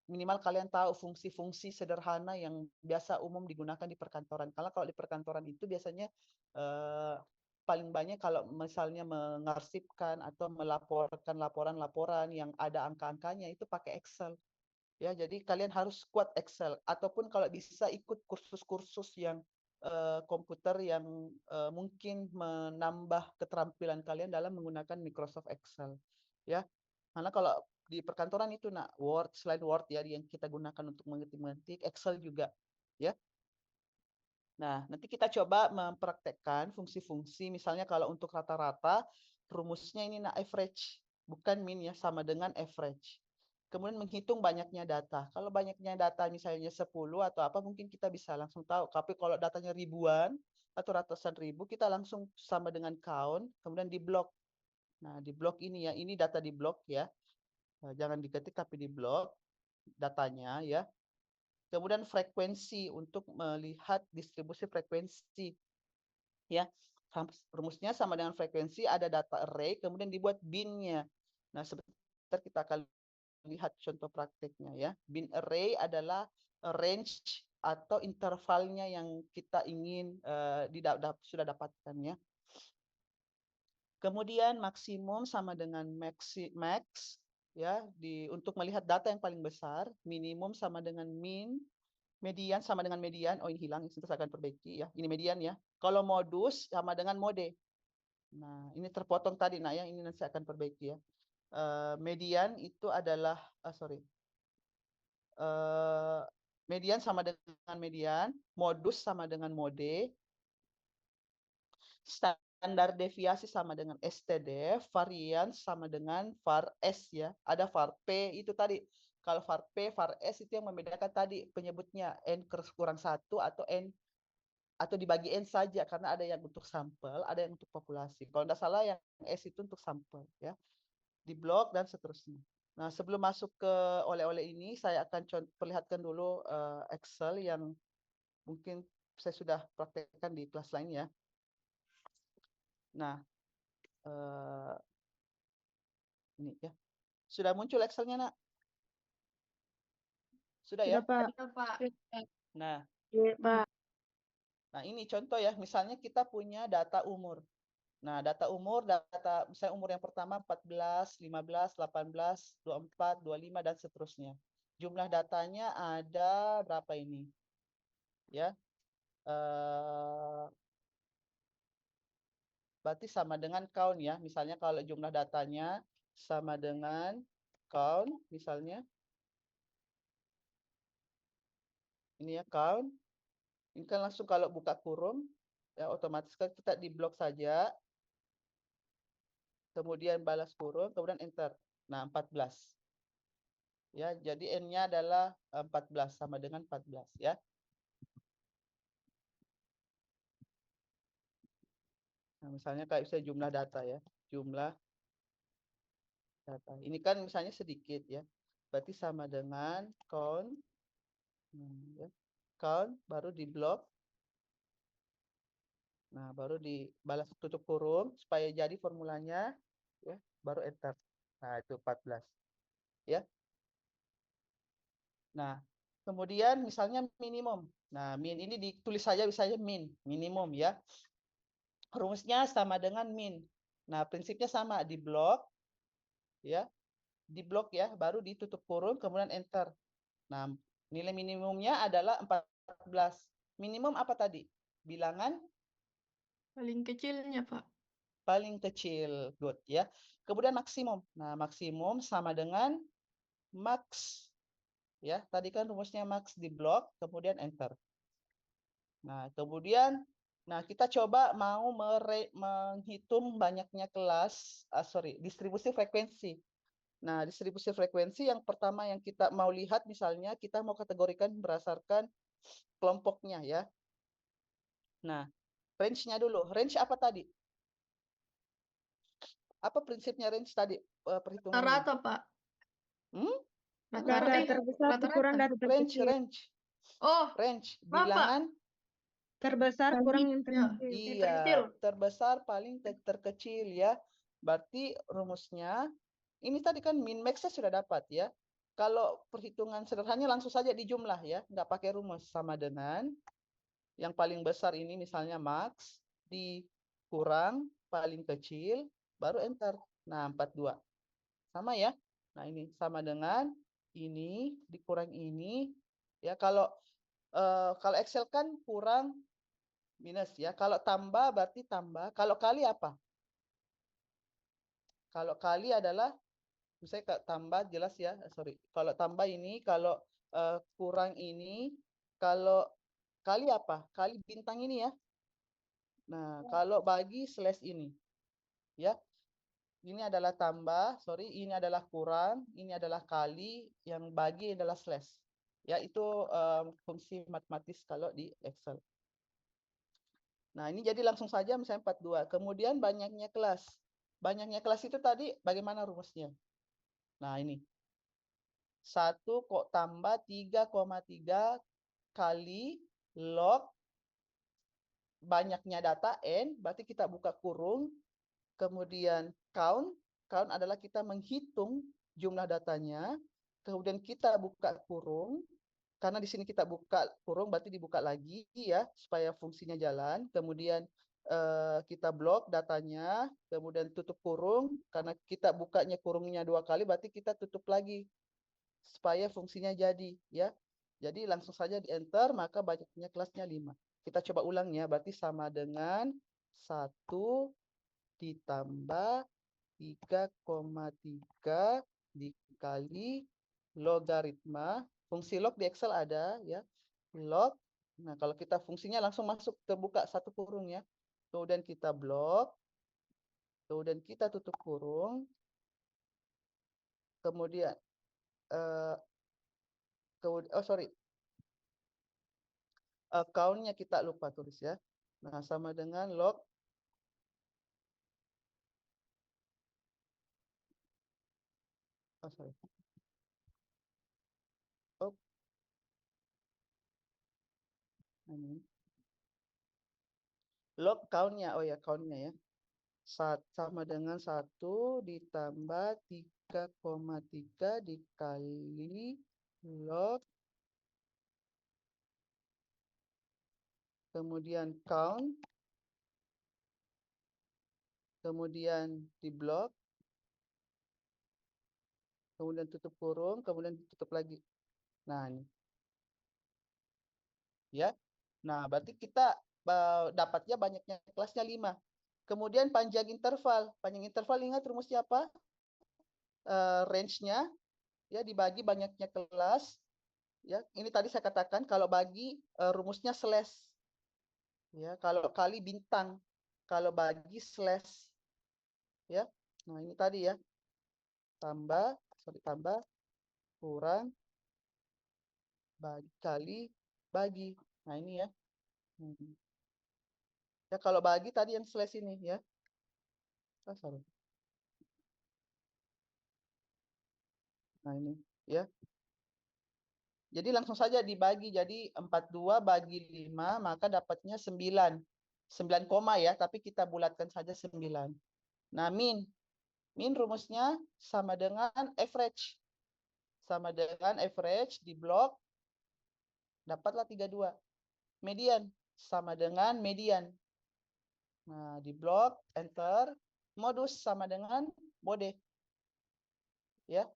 minimal kalian tahu fungsi-fungsi sederhana yang biasa umum digunakan di perkantoran. Karena kalau di perkantoran itu biasanya paling banyak kalau misalnya mengarsipkan atau melaporkan laporan-laporan yang ada angka-angkanya itu pakai Excel. Ya, jadi kalian harus kuat Excel ataupun kalau bisa ikut kursus-kursus yang komputer yang mungkin menambah keterampilan kalian dalam menggunakan Microsoft Excel. Ya. Karena kalau di perkantoran itu Word, selain Word ya yang kita gunakan untuk mengetik-mengetik, Excel juga, ya. Nah, nanti kita coba mempraktekkan fungsi-fungsi misalnya kalau untuk rata-rata rumusnya ini average, bukan mean ya, sama dengan average. Kemudian menghitung banyaknya data. Kalau banyaknya data misalnya 10 atau apa mungkin kita bisa langsung tahu. Tapi kalau datanya ribuan atau ratusan ribu kita langsung sama dengan count, kemudian di blok. Nah, di blok ini ya, ini data di blok ya. Jangan diketik tapi di blok datanya ya. Kemudian frekuensi untuk melihat distribusi frekuensi ya. Rumusnya sama dengan frekuensi, ada data array, kemudian dibuat bin-nya. Nah, sebentar kita akan lihat contoh prakteknya ya. Bin array adalah range atau intervalnya yang kita ingin sudah dapatkan ya. Kemudian maksimum sama dengan max ya untuk melihat data yang paling besar, minimum sama dengan min, median sama dengan median. Oh, ini hilang, saya akan perbaiki ya. Ini median ya. Kalau modus sama dengan mode. Nah, ini terpotong tadi nah ya, ini nanti saya akan perbaiki ya. Median itu adalah median sama dengan median, modus sama dengan mode. Standar deviasi sama dengan STD, varian sama dengan var S ya. Ada var P itu tadi. Kalau var P, var S itu yang membedakan tadi penyebutnya N kurang 1 atau N atau dibagi N saja karena ada yang untuk sampel, ada yang untuk populasi. Kalau tidak salah yang S itu untuk sampel ya. Di blok dan seterusnya. Nah, sebelum masuk ke oleh-oleh ini, saya akan perlihatkan dulu Excel yang mungkin saya sudah praktekkan di kelas lain ya. Nah, ini ya. Sudah muncul Excelnya, Nak? Sudah ya? Pak. Pak. Nah, Iya, Pak. nah ini contoh ya, misalnya kita punya data umur. Nah, data umur, data misalnya umur yang pertama 14, 15, 18, 24, 25 dan seterusnya. Jumlah datanya ada berapa ini? Ya. Berarti sama dengan count ya. Misalnya kalau jumlah datanya sama dengan count misalnya. Ini ya count. Ini kan langsung kalau buka kurung ya otomatis kan kita di blok saja. Kemudian balas kurung, kemudian enter. Nah, 14. Ya, jadi N-nya adalah 14 sama dengan 14 ya. Nah, misalnya kayak bisa jumlah data ya. Jumlah data. Ini kan misalnya sedikit ya. Berarti sama dengan count. Ya. Count baru di blok. Nah, baru dibalas tutup kurung supaya jadi formulanya ya, baru enter. Nah, itu 14. Ya. Nah, kemudian misalnya minimum. Nah, min ini ditulis saja misalnya minimum ya. Rumusnya sama dengan min. Nah, prinsipnya sama di blok ya. Di blok ya, baru ditutup kurung kemudian enter. Nah, nilai minimumnya adalah 14. Minimum apa tadi? Bilangan Paling kecilnya, Pak. paling kecil. Good ya. Kemudian maksimum. Nah, maksimum sama dengan max. Ya, tadi kan rumusnya max di blok, kemudian enter. Nah, kemudian kita coba mau menghitung banyaknya kelas, distribusi frekuensi. Nah, distribusi frekuensi yang pertama yang kita mau lihat misalnya kita mau kategorikan berdasarkan kelompoknya ya. Nah, range-nya dulu. Range apa tadi? Apa prinsipnya range tadi perhitungannya? Rata, Pak. Data terbesar kurang data terkecil. Range. Oh, Range. maaf, Pak. Bilangan Terbesar kurang yang Ya, terkecil. iya, terbesar paling terkecil ya. Berarti rumusnya ini tadi kan min max-nya sudah dapat ya. Kalau perhitungan sederhananya langsung saja dijumlah ya, nggak pakai rumus, sama dengan yang paling besar ini misalnya max dikurang paling kecil baru enter. Nah, 42. Sama ya. Nah, ini sama dengan ini dikurang ini ya. Kalau Excel kan kurang minus ya. Kalau tambah berarti tambah. Kalau kali apa? Kalau kali adalah misalnya tambah jelas ya. Sorry. Kalau tambah ini, kalau kurang ini, kalau kali apa? Kali bintang ini ya. Nah, kalau bagi slash ini. Ya. Ini adalah tambah, ini adalah kurang, ini adalah kali, yang bagi adalah slash. Ya, itu fungsi matematis kalau di Excel. Nah, ini jadi langsung saja misalnya 42. Kemudian banyaknya kelas. Banyaknya kelas itu tadi bagaimana rumusnya? Nah, ini. 1 kok tambah 3,3 kali log banyaknya data N, berarti kita buka kurung, kemudian count. Count adalah kita menghitung jumlah datanya, kemudian kita buka kurung, karena di sini kita buka kurung berarti dibuka lagi ya supaya fungsinya jalan. Kemudian kita blok datanya, kemudian tutup kurung, karena kita bukanya kurungnya 2 kali berarti kita tutup lagi supaya fungsinya jadi ya. Jadi langsung saja di enter, maka banyaknya kelasnya 5. Kita coba ulang ya, berarti sama dengan 1 ditambah 3,3 dikali logaritma. Fungsi log di Excel ada ya. Log. Nah, kalau kita fungsinya langsung masuk terbuka satu kurung ya. kemudian kita blok, kemudian kita tutup kurung, kemudian account-nya kita lupa tulis ya. Nah, sama dengan log log count-nya, oh ya count-nya ya. Sama dengan 1 ditambah 3,3 dikali log, kemudian count, kemudian di blok, kemudian tutup kurung, kemudian tutup lagi. Nah, ini. Ya. Nah, berarti kita dapatnya banyaknya kelasnya 5. Kemudian panjang interval. Panjang interval ingat rumusnya apa? Range-nya ya dibagi banyaknya kelas. Ya, ini tadi saya katakan kalau bagi rumusnya slash. Ya, kalau kali bintang. Kalau bagi slash. Ya. Nah, ini tadi ya. Tambah kurang kali bagi. Nah, ini ya. Ya, kalau bagi tadi yang slash ini ya. Sorry. Nah, ini ya. Jadi langsung saja dibagi. Jadi 42 bagi 5, maka dapatnya 9. 9 koma ya, tapi kita bulatkan saja 9. Nah, min rumusnya sama dengan average. Sama dengan average di blok, dapatlah 32. Median sama dengan median. Nah, di blok, enter. Modus sama dengan bode. Ya.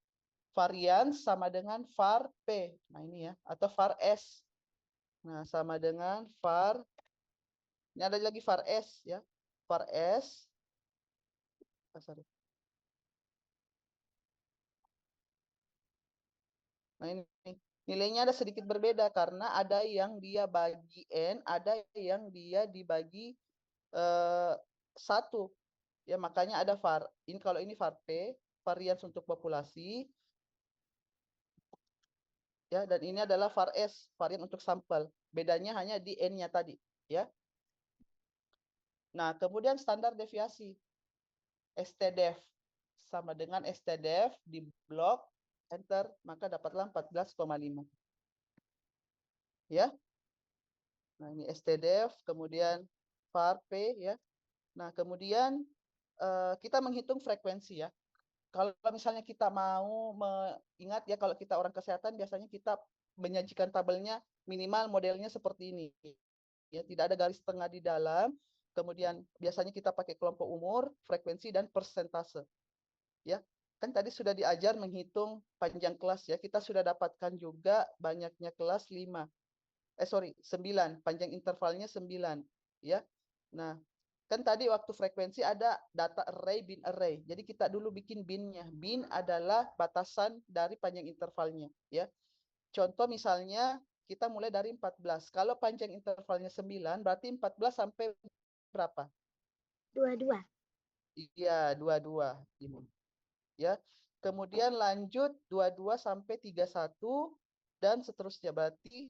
Varian sama dengan var P. Nah, ini ya. Atau var S. Nah, sama dengan var. Ini ada lagi var S ya. Var S. Nah, ini nilainya ada sedikit berbeda karena ada yang dia bagi N, ada yang dia dibagi 1. Ya, makanya ada var. Ini kalau ini var P, varians untuk populasi. Ya, dan ini adalah var S, varian untuk sampel. Bedanya hanya di N-nya tadi, ya. Nah, kemudian standar deviasi. STDEV sama dengan STDEV di blok, enter, maka dapatlah 14,5. Ya. Nah, ini STDEV, kemudian var P, ya. Nah, kemudian kita menghitung frekuensi, ya. Kalau misalnya kita mau ingat ya, kalau kita orang kesehatan biasanya kita menyajikan tabelnya minimal modelnya seperti ini. Ya, tidak ada garis tengah di dalam. Kemudian biasanya kita pakai kelompok umur, frekuensi dan persentase. Ya. Kan tadi sudah diajar menghitung panjang kelas ya. Kita sudah dapatkan juga banyaknya kelas 5. 9, panjang intervalnya 9, ya. Nah, kan tadi waktu frekuensi ada data array, bin array. Jadi kita dulu bikin binnya. Bin adalah batasan dari panjang intervalnya, ya. Contoh misalnya kita mulai dari 14. Kalau panjang intervalnya 9, berarti 14 sampai berapa? 22. Iya, 22 ini. Ya. Kemudian lanjut 22 sampai 31 dan seterusnya. Berarti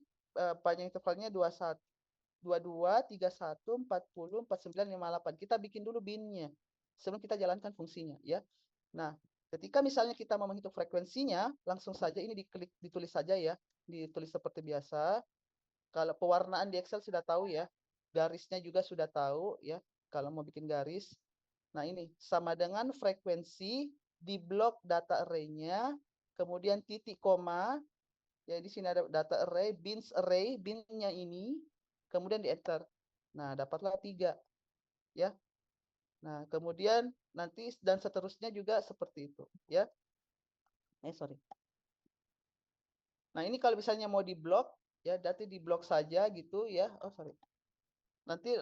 panjang intervalnya 21. 22, 31, 40, 49, 58. Kita bikin dulu binnya sebelum kita jalankan fungsinya, ya. Nah, ketika misalnya kita mau menghitung frekuensinya, langsung saja ini ditulis saja ya, ditulis seperti biasa. Kalau pewarnaan di Excel sudah tahu ya, garisnya juga sudah tahu ya, kalau mau bikin garis. Nah, ini sama dengan frekuensi di blok data array-nya, kemudian titik koma, ya di sini ada data array, bins array, binnya ini, kemudian di enter. Nah, dapatlah 3. Ya. Nah, kemudian nanti dan seterusnya juga seperti itu, ya. Sorry. Nah, ini kalau misalnya mau di blok, ya, nanti di blok saja gitu ya. Oh, sorry. Nanti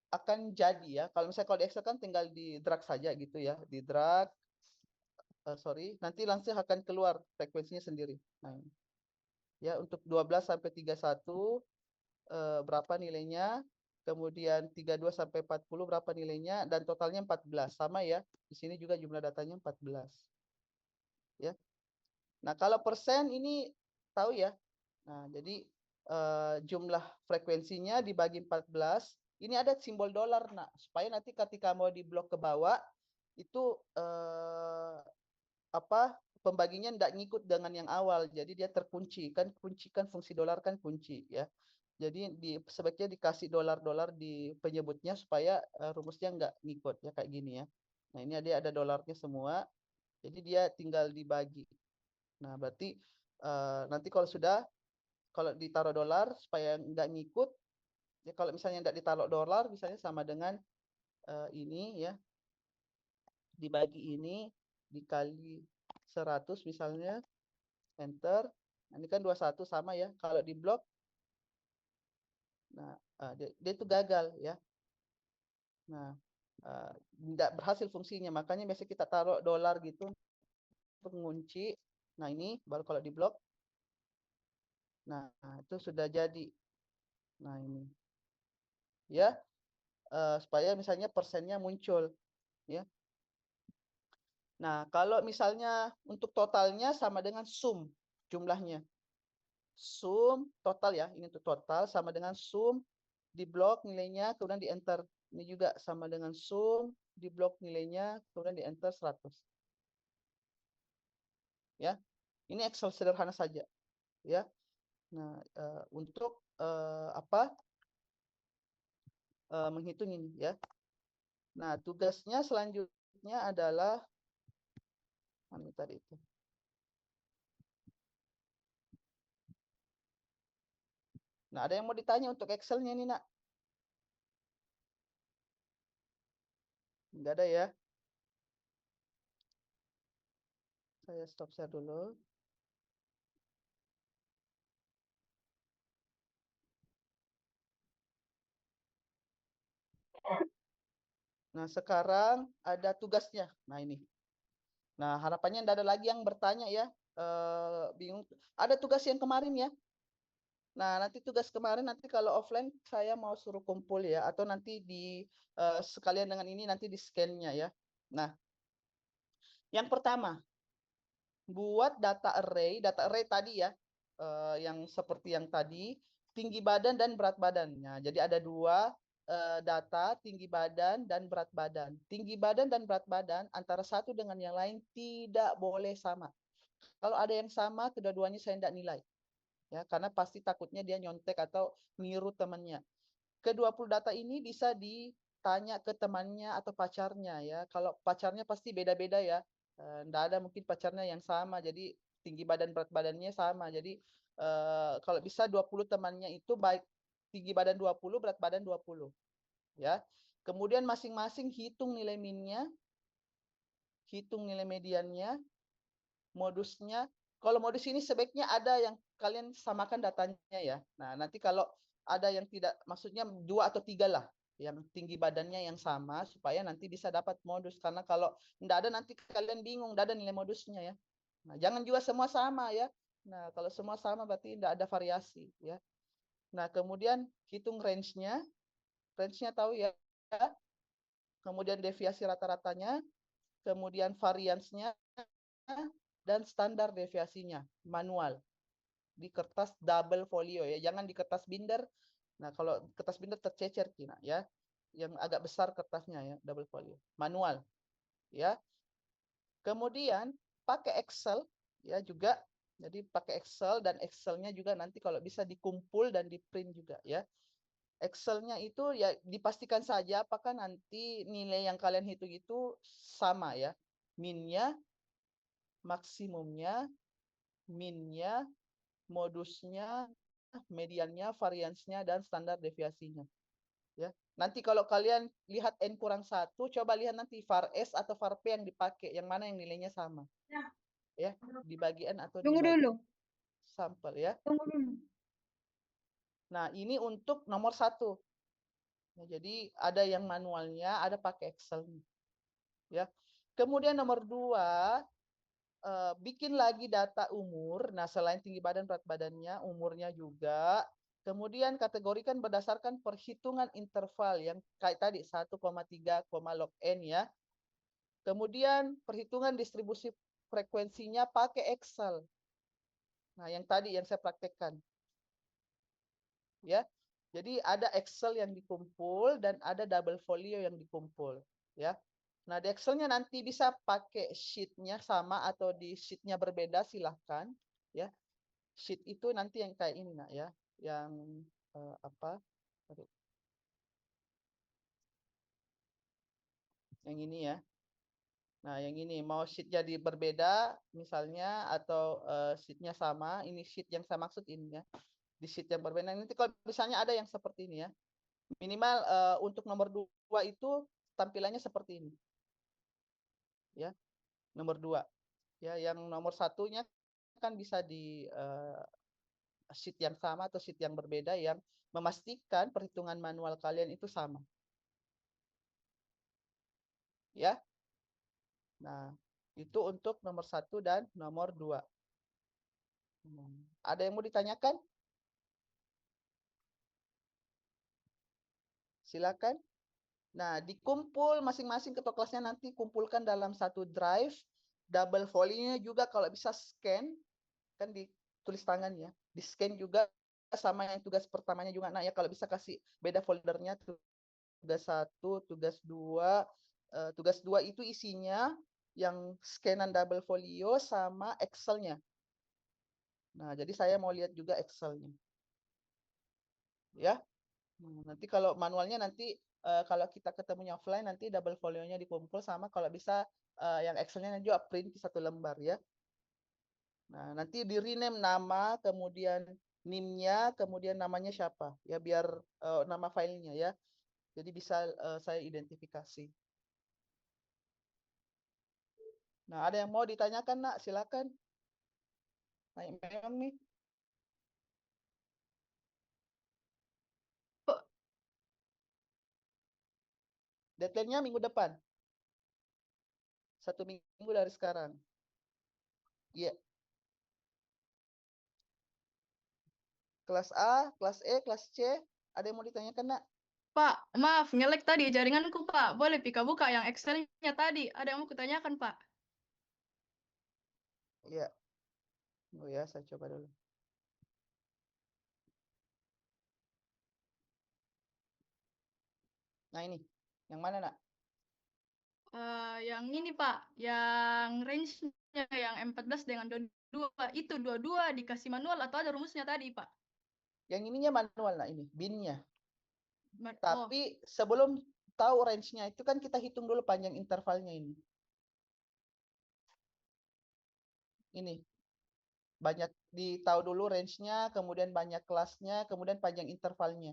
akan jadi ya. Kalau misalnya kalau di Excel kan tinggal di drag saja gitu ya, di drag. Sorry, nanti langsung akan keluar frekuensinya sendiri. Nah, ya, untuk 12 sampai 31 berapa nilainya? kemudian 32 sampai 40 berapa nilainya, dan totalnya 14. Sama ya, di sini juga jumlah datanya 14. Ya. Nah, kalau persen ini tahu ya. Nah, jadi jumlah frekuensinya dibagi 14. Ini ada simbol dolar, nak, supaya nanti ketika mau diblok ke bawah itu pembaginya tidak ngikut dengan yang awal, jadi dia terkunci kan. Kunci kan, fungsi dolar kan kunci ya. Jadi sebaiknya dikasih dolar-dolar di penyebutnya supaya rumusnya nggak ngikut ya, kayak gini ya. Nah, ini ada dolarnya semua, jadi dia tinggal dibagi. Nah, berarti nanti kalau ditaruh dolar supaya nggak ngikut ya, kalau misalnya nggak ditaruh dolar misalnya sama dengan ini ya, dibagi ini dikali 100 misalnya, enter. Nah, ini kan 21 sama ya. Kalau di blok, nah dia itu gagal ya. Nah, tidak berhasil fungsinya. Makanya biasa kita taruh dolar gitu untuk mengunci. Nah, ini baru kalau di blok. Nah, itu sudah jadi. Nah, ini ya, supaya misalnya persennya muncul ya. Nah, kalau misalnya untuk totalnya sama dengan sum jumlahnya. Sum total ya, ini untuk total sama dengan sum di blok nilainya kemudian di enter. Ini juga sama dengan sum di blok nilainya kemudian di enter 100. Ya. Ini Excel sederhana saja ya. Nah, untuk menghitung ini ya. Nah, tugasnya selanjutnya adalah mana tadi itu. Nah, ada yang mau ditanya untuk Excel-nya nih, nak? Enggak ada ya. Saya stop share dulu. Nah, sekarang ada tugasnya. Nah, ini. Nah, harapannya tidak ada lagi yang bertanya ya. Bingung. Ada tugas yang kemarin ya. Nah, nanti tugas kemarin nanti kalau offline saya mau suruh kumpul ya, atau nanti sekalian dengan ini nanti di scan-nya ya. Nah, yang pertama, buat data array tadi ya, yang seperti yang tadi, tinggi badan dan berat badannya. Jadi ada dua data, tinggi badan dan berat badan. Tinggi badan dan berat badan antara satu dengan yang lain tidak boleh sama. Kalau ada yang sama, kedua-duanya saya tidak nilai. Ya, karena pasti takutnya dia nyontek atau niru temannya. Ke-20 data ini bisa ditanya ke temannya atau pacarnya ya. Kalau pacarnya pasti beda-beda ya. Nggak ada mungkin pacarnya yang sama, jadi tinggi badan berat badannya sama. Jadi kalau bisa 20 temannya itu baik tinggi badan 20, berat badan 20. Ya. Kemudian masing-masing hitung nilai minnya, hitung nilai mediannya, modusnya. Kalau modus ini sebaiknya ada yang kalian samakan datanya ya. Nah, nanti kalau ada yang tidak, maksudnya 2 atau 3 lah yang tinggi badannya yang sama supaya nanti bisa dapat modus. Karena kalau tidak ada nanti kalian bingung, tidak ada nilai modusnya ya. Nah, jangan juga semua sama ya. Nah, kalau semua sama berarti tidak ada variasi ya. Nah, kemudian hitung range-nya. Range-nya tahu ya. Kemudian deviasi rata-ratanya, kemudian variance-nya, dan standar deviasinya manual di kertas double folio ya, jangan di kertas binder. Nah, kalau kertas binder tercecer kina ya, yang agak besar kertasnya ya, double folio manual ya. Kemudian pakai Excel ya juga, jadi pakai Excel, dan Excelnya juga nanti kalau bisa dikumpul dan di print juga ya. Excelnya itu ya dipastikan saja apakah nanti nilai yang kalian hitung itu sama ya, minnya, maksimumnya, minnya, modusnya, mediannya, variansnya, dan standar deviasinya. Ya. Nanti kalau kalian lihat N kurang 1, coba lihat nanti var S atau var P yang dipakai, yang mana yang nilainya sama. Ya, di bagian atau di bagian sampel ya. Tunggu dulu. Nah, ini untuk nomor 1. Nah, jadi ada yang manualnya, ada pakai Excel. Ya. Kemudian nomor 2, bikin lagi data umur. Nah, selain tinggi badan, berat badannya, umurnya juga. Kemudian kategorikan berdasarkan perhitungan interval yang kayak tadi 1,3, log n ya. Kemudian perhitungan distribusi frekuensinya pakai Excel. Nah, yang tadi yang saya praktekkan. Ya. Jadi ada Excel yang dikumpul dan ada double folio yang dikumpul, ya. Nah, di Excelnya nanti bisa pakai sheet-nya sama atau di sheet-nya berbeda, silahkan, ya. Sheet itu nanti yang kayak ini, nak, ya. Yang apa? Yang ini ya. Nah, yang ini mau sheet jadi berbeda misalnya atau sheet-nya sama, ini sheet yang saya maksud ini ya. Di sheet yang berbeda nanti kalau misalnya ada yang seperti ini ya. Minimal untuk nomor 2 itu tampilannya seperti ini. Ya. Nomor 2. Ya, yang nomor satunya kan bisa di sheet yang sama atau sheet yang berbeda yang memastikan perhitungan manual kalian itu sama. Ya. Nah, itu untuk nomor 1 dan nomor 2. Ada yang mau ditanyakan? Silakan. Nah, dikumpul masing-masing ketua kelasnya nanti kumpulkan dalam satu drive. Double folio-nya juga kalau bisa scan, kan ditulis tangan ya. Di scan juga sama yang tugas pertamanya juga. Nah, ya kalau bisa kasih beda foldernya, tugas 1, tugas 2. Tugas 2 itu isinya yang scanan double folio sama Excel-nya. Nah, jadi saya mau lihat juga Excel-nya. Ya. Nanti kalau manualnya nanti kalau kita ketemunya offline nanti double folionya dikumpul sama kalau bisa yang Excel-nya juga print di satu lembar ya. Nah, nanti di rename nama, kemudian NIM-nya, kemudian namanya siapa ya biar nama filenya ya. Jadi bisa saya identifikasi. Nah, ada yang mau ditanyakan, Nak? Silakan. Naik memang nih. Deadline-nya minggu depan. 1 minggu dari sekarang. Iya. Kelas A, kelas E, kelas C, ada yang mau ditanyakan, Nak? Pak, maaf, ngelek tadi jaringanku, Pak. Boleh Pika buka yang Excel-nya tadi. Ada yang mau kutanyakan, Pak. Iya. Oh ya, saya coba dulu. Nah ini, yang mana nak? Yang ini, Pak. Yang range-nya yang 14 dengan 22. Itu 22 dikasih manual atau ada rumusnya tadi, Pak? Yang ininya manual nak ini, bin-nya. Oh, Tapi sebelum tahu range-nya itu kan kita hitung dulu panjang intervalnya ini. Ini. Banyak ditahu dulu range-nya, kemudian banyak kelasnya, kemudian panjang intervalnya.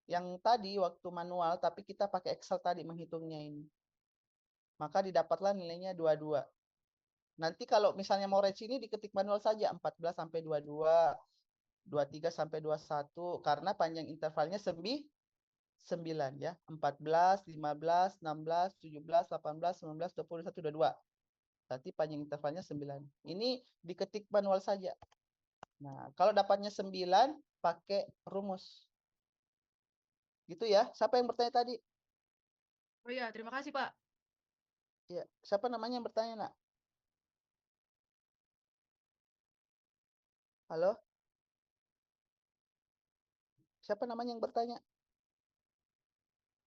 Yang tadi waktu manual, tapi kita pakai Excel tadi menghitungnya ini. Maka didapatlah nilainya 22. Nanti kalau misalnya mau range ini diketik manual saja 14 sampai 22, 23 sampai 21 karena panjang intervalnya 9 ya. 14, 15, 16, 17, 18, 19, 20, 21, 22. Berarti panjang intervalnya 9. Ini diketik manual saja. Nah, kalau dapatnya 9 pakai rumus. Gitu ya. Siapa yang bertanya tadi? oh iya, terima kasih, Pak. Ya, siapa namanya yang bertanya, Nak? Halo? Siapa namanya yang bertanya?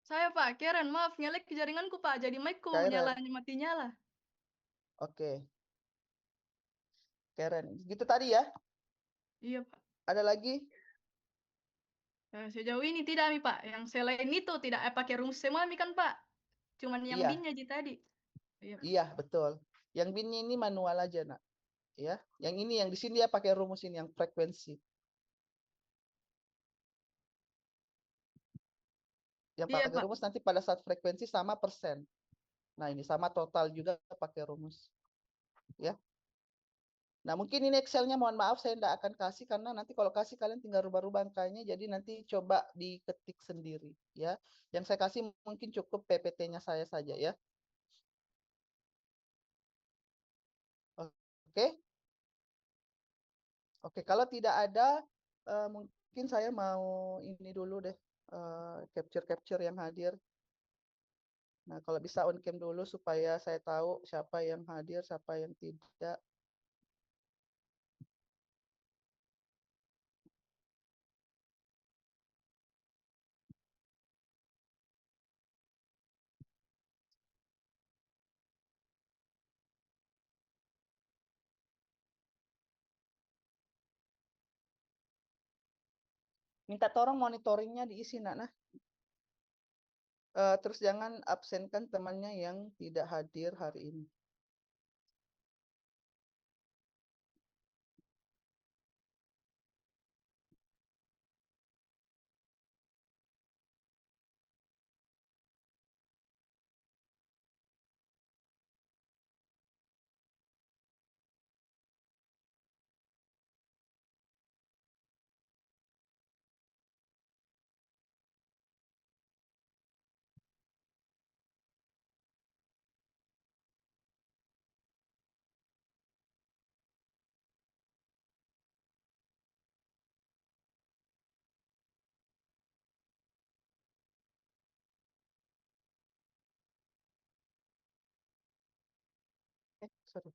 Saya, Pak. Karen, maaf, ngelek jaringanku, Pak. Jadi mic-ku Karen. mati-nyala. Oke. Karen. Gitu tadi ya. Iya, Pak. Ada lagi? Sejauh ini tidak, Mi, Pak. Yang selain itu tidak pakai rumus semua, Mi, kan, Pak? Cuman yang Iya. bin-nya aja tadi. Iya. Iya, betul. Yang bin-nya ini manual aja, Nak. Ya. Yang ini yang di sini dia pakai rumus ini yang frekuensi. Yang Iya, pakai Pak. rumus nanti pada saat frekuensi sama persen. Nah, ini sama total juga pakai rumus. Ya. Nah, mungkin ini Excel-nya mohon maaf saya tidak akan kasih karena nanti kalau kasih kalian tinggal rubah-rubah angkanya jadi nanti coba diketik sendiri ya. Yang saya kasih mungkin cukup PPT-nya saya saja ya. Oke. Oke, kalau tidak ada Mungkin saya mau ini dulu deh, capture yang hadir. Nah, kalau bisa on cam dulu supaya saya tahu siapa yang hadir, siapa yang tidak. Minta tolong monitoringnya diisi, Nak. Nah. Terus jangan absenkan temannya yang tidak hadir hari ini. Sorry.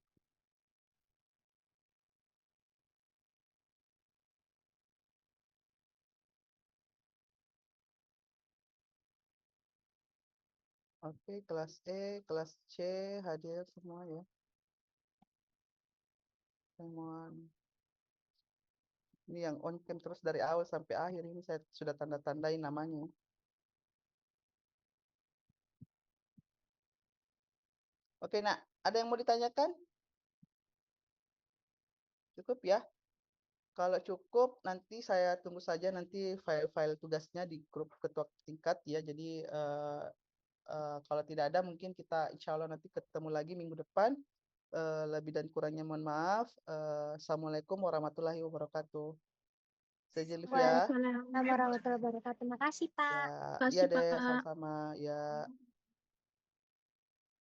Oke, kelas E, kelas C hadir semua ya. Semua. Ini yang on cam terus dari awal sampai akhir ini saya sudah tanda-tandai namanya. Oke, Nak, ada yang mau ditanyakan? Cukup ya? Kalau cukup, nanti saya tunggu saja nanti file-file tugasnya di grup ketua tingkat ya. Jadi kalau tidak ada, mungkin kita insya Allah nanti ketemu lagi minggu depan. Lebih dan kurangnya mohon maaf. Assalamualaikum warahmatullahi wabarakatuh. Saya Jelif ya. Waalaikumsalam warahmatullahi wabarakatuh. Terima kasih, Pak. Ya, Makasih, iya deh, Pak. sama-sama. Ya.